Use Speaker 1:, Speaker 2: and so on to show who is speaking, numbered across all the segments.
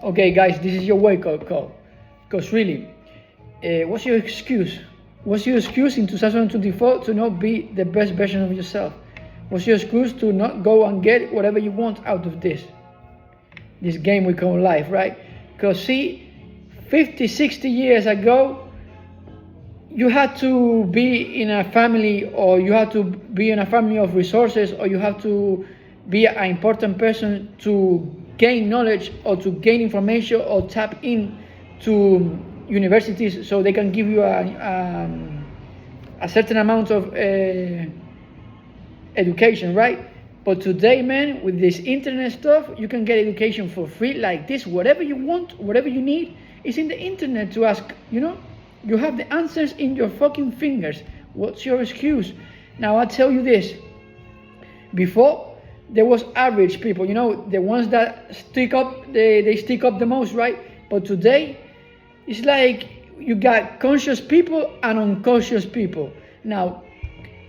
Speaker 1: Okay, guys, this is your wake-up call. Because really, what's your excuse? What's your excuse in 2024 to not be the best version of yourself? What's your excuse to not go and get whatever you want out of this game we call life, right? Because see, 50, 60 years ago, you had to be in a family, or you had to be in a family of resources, or you have to be an important person to gain knowledge or to gain information or tap in to universities so they can give you a certain amount of education, right? But today, man, with this internet stuff, you can get education for free like this. Whatever you want, whatever you need, is in the internet to ask, you know? You have the answers in your fucking fingers. What's your excuse? Now, I'll tell you this. Before, there was average people, you know, the ones that stick up, they stick up the most, right? But today, it's like you got conscious people and unconscious people. Now,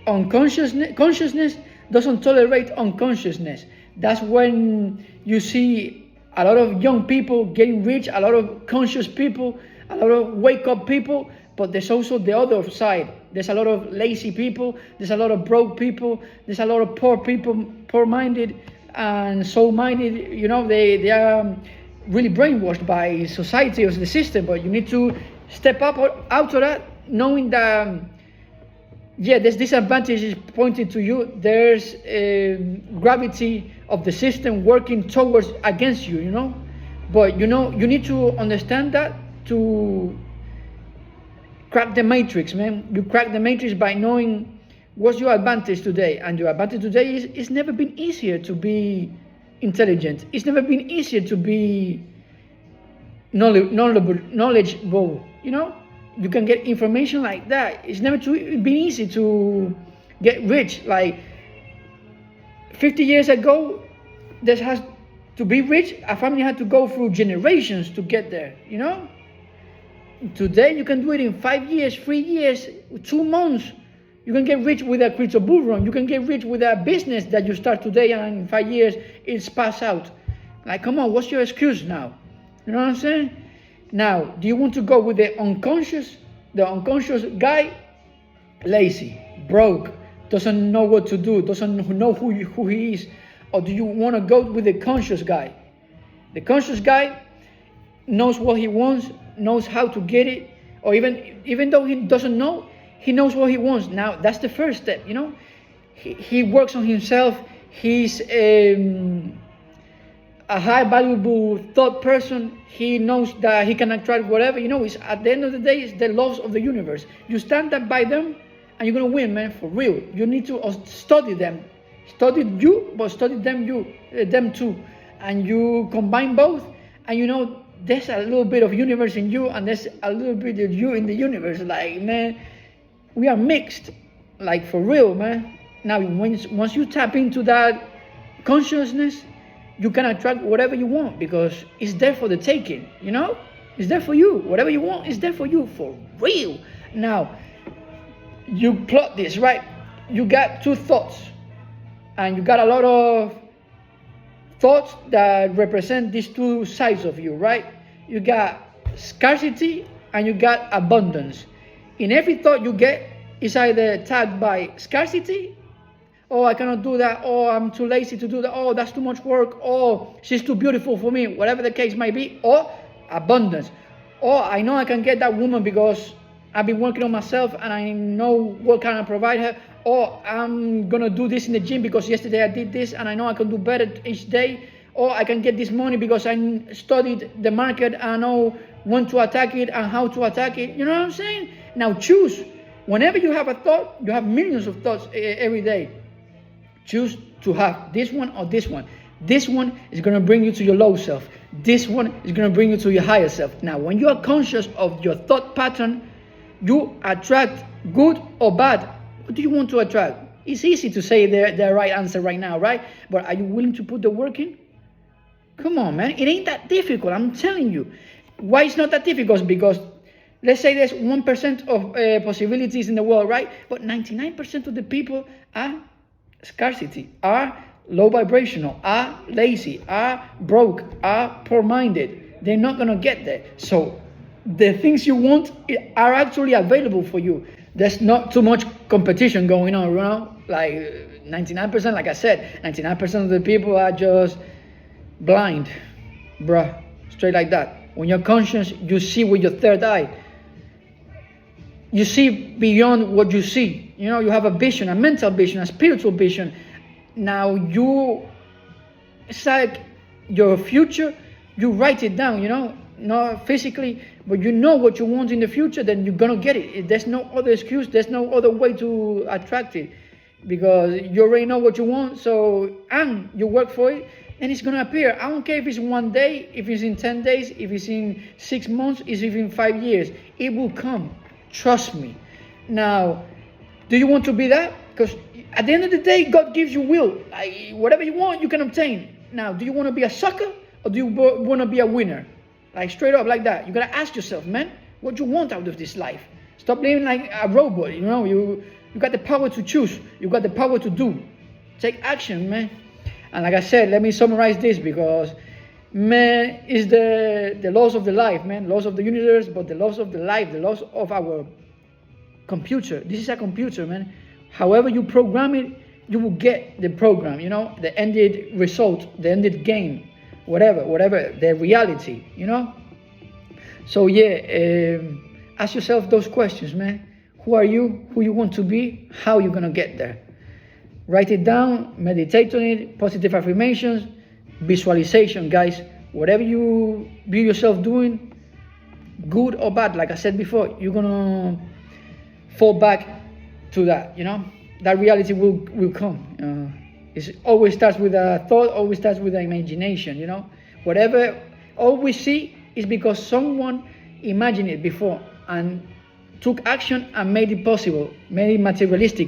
Speaker 1: consciousness doesn't tolerate unconsciousness. That's when you see a lot of young people getting rich, a lot of conscious people, a lot of wake-up people, but there's also the other side. There's a lot of lazy people, there's a lot of broke people, there's a lot of poor people, poor-minded and soul-minded. You know, they are really brainwashed by society or the system, but you need to step up out of that, knowing that there's disadvantages pointed to you. There's gravity of the system working towards against you, you know. But you know, you need to understand that to crack the matrix, man. You crack the matrix by knowing what's your advantage today. And your advantage today is it's never been easier to be intelligent. It's never been easier to be knowledgeable, you know. You can get information like that. It's never been easy to get rich. Like 50 years ago, there has to be rich, a family had to go through generations to get there, you know. Today, you can do it in 5 years, 3 years, 2 months. You can get rich with a crypto bull run. You can get rich with a business that you start today and in 5 years, it's passed out. Like, come on, what's your excuse now? You know what I'm saying? Now, do you want to go with the unconscious guy? Lazy, broke, doesn't know what to do, doesn't know who he is. Or do you want to go with the conscious guy? The conscious guy knows what he wants, knows how to get it, or even though he doesn't know, he knows what he wants. Now, that's the first step, you know. He works on himself. He's a high valuable thought person. He knows that he can attract whatever, you know. It's at the end of the day, it's the laws of the universe. You stand up by them and you're gonna win, man, for real. You need to study them. Study you, but study them too. And you combine both, and you know there's a little bit of universe in you, and there's a little bit of you in the universe. Like, man, we are mixed, like, for real, man. Now, once you tap into that consciousness, you can attract whatever you want, because it's there for the taking, you know? It's there for you. Whatever you want is there for you, for real. Now, you plot this, right? You got 2 thoughts, and you got a lot of thoughts that represent these 2 sides of you, right? You got scarcity and you got abundance. In every thought you get, is either tagged by scarcity, oh, I cannot do that, oh, I'm too lazy to do that, oh, that's too much work, oh, she's too beautiful for me, whatever the case might be, or abundance. Oh, I know I can get that woman because I've been working on myself and I know what can I provide her. Or I'm gonna do this in the gym because yesterday I did this and I know I can do better each day. Or I can get this money because I studied the market and I know when to attack it and how to attack it. You know what I'm saying? Now choose. Whenever you have a thought, you have millions of thoughts every day. Choose to have this one or this one. This one is gonna bring you to your low self. This one is gonna bring you to your higher self. Now, when you are conscious of your thought pattern, you attract good or bad. What do you want to attract? It's easy to say the right answer right now, right? But are you willing to put the work in? Come on, man. It ain't that difficult. I'm telling you. Why it's not that difficult? Because let's say there's 1% of possibilities in the world, right? But 99% of the people are scarcity, are low vibrational, are lazy, are broke, are poor-minded. they're not gonna get there. So the things you want are actually available for you. There's not too much competition going on, you know. Like 99%, like I said, 99% of the people are just blind, bruh, straight like that. When you're conscious, you see with your third eye. You see beyond what you see. You know, you have a vision, a mental vision, a spiritual vision. Now it's like your future, you write it down, you know, not physically, but you know what you want in the future, then you're gonna get it. There's no other excuse, there's no other way to attract it, because you already know what you want, and you work for it, and it's gonna appear. I don't care if it's one day, if it's in 10 days, if it's in 6 months, if it's in 5 years, it will come. Trust me. Now, do you want to be that? Because at the end of the day, God gives you will. Whatever you want, you can obtain. Now, do you want to be a sucker, or do you want to be a winner? Like straight up like that. You got to ask yourself, man, what you want out of this life. Stop living like a robot, you know. You got the power to choose. You got the power to do. Take action, man. And like I said, let me summarize this, because man is the laws of the life, man. Laws of the universe, but the laws of the life, the laws of our computer. This is a computer, man. However you program it, you will get the program, you know, the ended result, the ended game, whatever, the reality, you know. So yeah, ask yourself those questions, man. Who are you? Who you want to be? How you gonna get there? Write it down, meditate on it, positive affirmations, visualization, guys. Whatever you view yourself doing, good or bad, like I said before, you're gonna fall back to that, you know. That reality will come. It always starts with a thought, always starts with an imagination, you know. Whatever, all we see is because someone imagined it before and took action and made it possible, made it materialistic,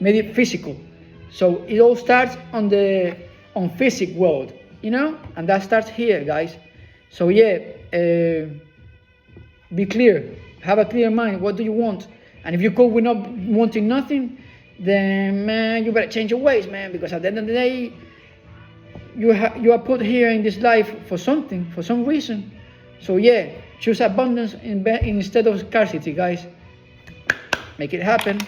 Speaker 1: made it physical. So it all starts on physic world, you know, and that starts here, guys. So yeah, be clear, have a clear mind. What do you want? And if you go with not wanting nothing, then man, you better change your ways, man, because at the end of the day, you are put here in this life for something, for some reason. So yeah, choose abundance instead of scarcity, guys. Make it happen.